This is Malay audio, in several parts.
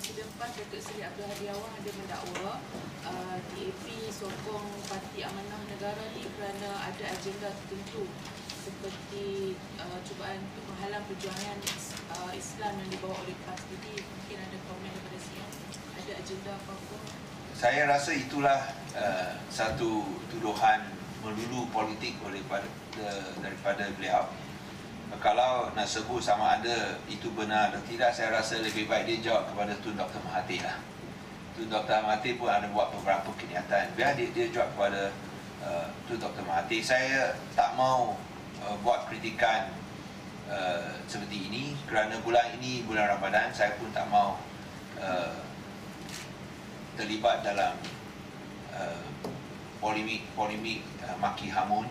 Bulan lepas Datuk Seri Abdul Hadi Awang ada mendakwa DAP sokong Parti Amanah Negara ni kerana ada agenda tertentu seperti cubaan untuk menghalang perjuangan Islam yang dibawa oleh PAS. Jadi mungkin ada komen daripada sini, ada agenda apa-apa? Saya rasa itulah satu tuduhan melulu politik daripada beliau. Kalau nak sebut sama ada itu benar atau tidak, saya rasa lebih baik dia jawab kepada Tun Dr. Mahathir lah. Tun Dr. Mahathir pun ada buat beberapa kenyataan. Biar dia jawab kepada Tun Dr. Mahathir. Saya tak mau buat kritikan seperti ini kerana bulan ini bulan Ramadan. Saya pun tak mau terlibat dalam polemik maki hamun.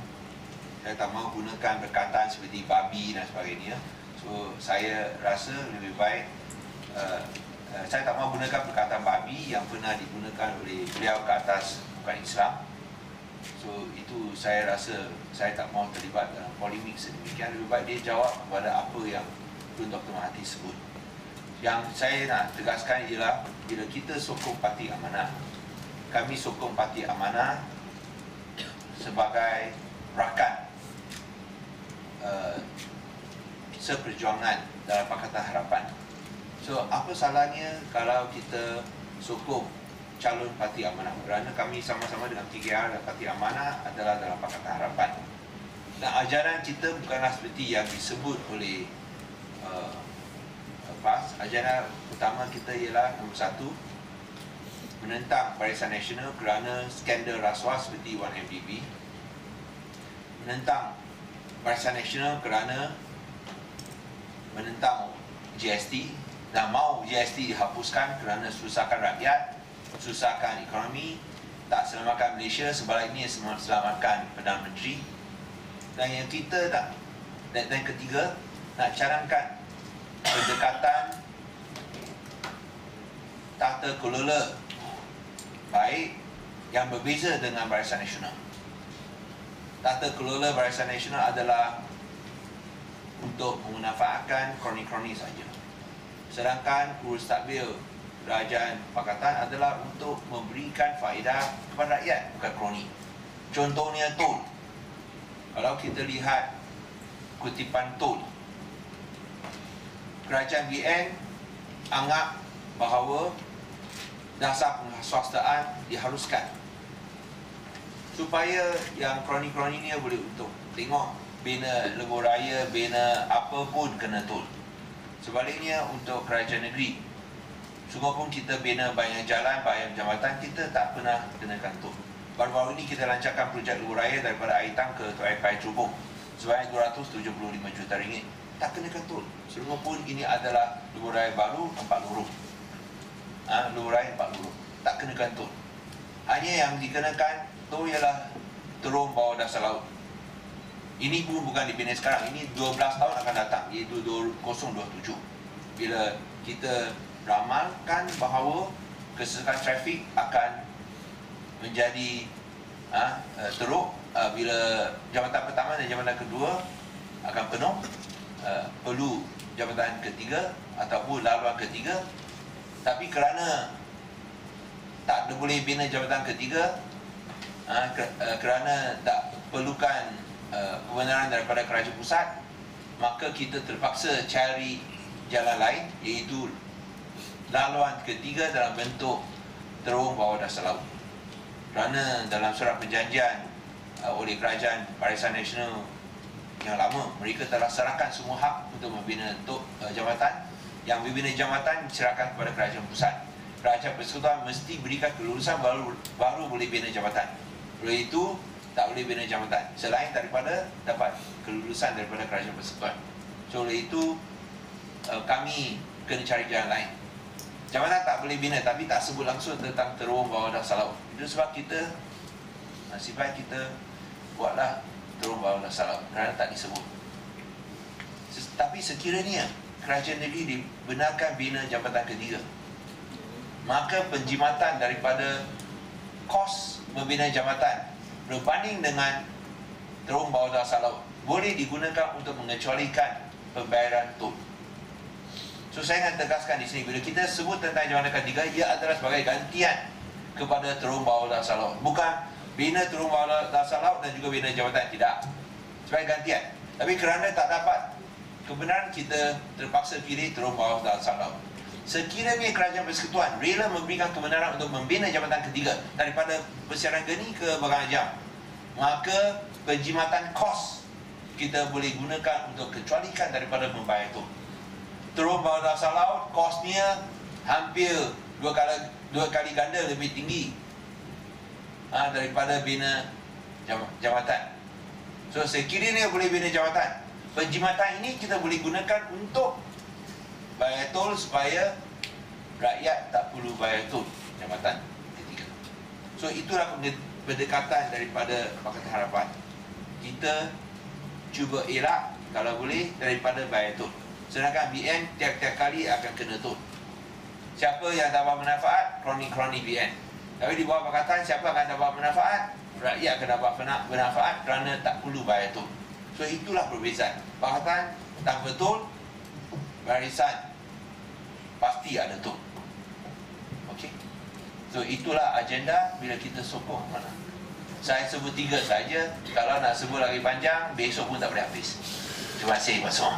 Saya tak mahu gunakan perkataan seperti babi dan sebagainya. So saya rasa lebih baik saya tak mahu gunakan perkataan babi yang pernah digunakan oleh beliau ke atas bukan Islam. So itu saya rasa saya tak mahu terlibat dalam polemik sedemikian. Lebih baik dia jawab kepada apa yang Tun Dr. Mahathir sebut. Yang saya nak tegaskan ialah bila kita sokong Parti Amanah, kami sokong Parti Amanah sebagai rakan seperjuangan dalam Pakatan Harapan. So apa salahnya kalau kita sokong calon Parti Amanah, kerana kami sama-sama dengan 3R dan Parti Amanah adalah dalam Pakatan Harapan. Dan ajaran kita bukanlah seperti yang disebut oleh PAS. Ajaran utama kita ialah nombor satu, menentang Barisan Nasional kerana skandal rasuah seperti 1MDB, menentang Barisan Nasional kerana menentang GST dan mau GST dihapuskan kerana susahkan rakyat, susahkan ekonomi, tak selamatkan Malaysia, sebaliknya selamatkan Perdana Menteri. Dan yang kita tak, dan ketiga, nak cadangkan pendekatan tata kelola baik yang berbeza dengan Barisan Nasional. Tata kelola Barisan Nasional adalah untuk memanfaatkan kroni-kroni saja. Sedangkan urus tadbir kerajaan pakatan adalah untuk memberikan faedah kepada rakyat, bukan kroni. Contohnya tol. Kalau kita lihat kutipan tol, kerajaan BN anggap bahawa dasar penguasaan diharuskan supaya yang kroni-kroni ni boleh untung. Tengok bina lebuh raya, bina apa pun kena tol. Sebaliknya untuk kerajaan negeri, sungguh pun kita bina banyak jalan, banyak jambatan, kita tak pernah kenakan tol. Baru-baru ini kita lancarkan projek lebuh raya daripada Aitang ke Tuai Pai Trubung sebanyak RM275 juta. Tak kenakan tol. Sungguh pun ini adalah lebuh raya baru 4 lorong. Lebuh raya 4 lorong. Tak kenakan tol. Hanya yang dikenakan tol ialah terung bawah dasar laut. Ini pun bukan dibina sekarang, ini 12 tahun akan datang, iaitu 2027. Bila kita ramalkan bahawa kesesakan trafik akan menjadi teruk, bila jambatan pertama dan jambatan kedua akan penuh, perlu jambatan ketiga ataupun laluan ketiga. Tapi kerana tak boleh bina jambatan ketiga, kerana tak perlukan kebenaran daripada kerajaan pusat, maka kita terpaksa cari jalan lain, iaitu laluan ketiga dalam bentuk terowong bawah dasar laut. Kerana dalam surat perjanjian oleh kerajaan Barisan Nasional yang lama, mereka telah serahkan semua hak untuk membina jambatan. Yang membina jambatan diserahkan kepada kerajaan pusat. Kerajaan persekutuan mesti berikan kelulusan baru boleh bina jambatan. Oleh itu tak boleh bina jambatan selain daripada dapat kelulusan daripada kerajaan persekutuan. So oleh itu kami kena cari jalan lain. Jambatan tak boleh bina, tapi tak sebut langsung tentang terowong bawah dasar laut. Itu sebab kita nasib baik kita buatlah terowong bawah dasar laut kerana tak disebut. Tapi sekiranya kerajaan negeri dibenarkan bina jambatan ketiga, maka penjimatan daripada kos membina jambatan berbanding dengan terowong bawah dasar laut boleh digunakan untuk mengecualikan pembayaran tol. So saya nak tegaskan di sini, bila kita sebut tentang jabatan ketiga, ia adalah sebagai gantian kepada terung bawah dasar laut. Bukan bina terung bawah dasar laut dan juga bina jabatan, tidak. Sebagai gantian. Tapi kerana tak dapat kebenaran, kita terpaksa pilih terung bawah dasar laut. Sekiranya Kerajaan Persekutuan rela memberikan kebenaran untuk membina jabatan ketiga daripada Persiaran Geni ke Bagan Ajam, maka penjimatan kos kita boleh gunakan untuk kecualikan daripada membayar itu. Terung bawah dasar laut, kosnya hampir dua kali ganda lebih tinggi daripada bina jabatan. So sekiranya boleh bina jabatan, penjimatan ini kita boleh gunakan untuk bayar tol supaya rakyat tak perlu bayar tol jabatan ketiga. So itulah pendekatan daripada Pakatan Harapan. Kita cuba elak kalau boleh daripada bayar tol. Sedangkan BN tiap-tiap kali akan kena tol. Siapa yang dapat manfaat? Kroni-kroni BN. Tapi di bawah Pakatan, siapa akan dapat manfaat? Rakyat akan dapat manfaat kerana tak perlu bayar tol. So itulah perbezaan. Pakatan tanpa tol, barisan pasti ada tol. Okey. So itulah agenda bila kita sokong mana. Saya sebut 3 saja. Kalau nak sebut lagi panjang, besok pun tak boleh habis. Terima kasih, Pak Som.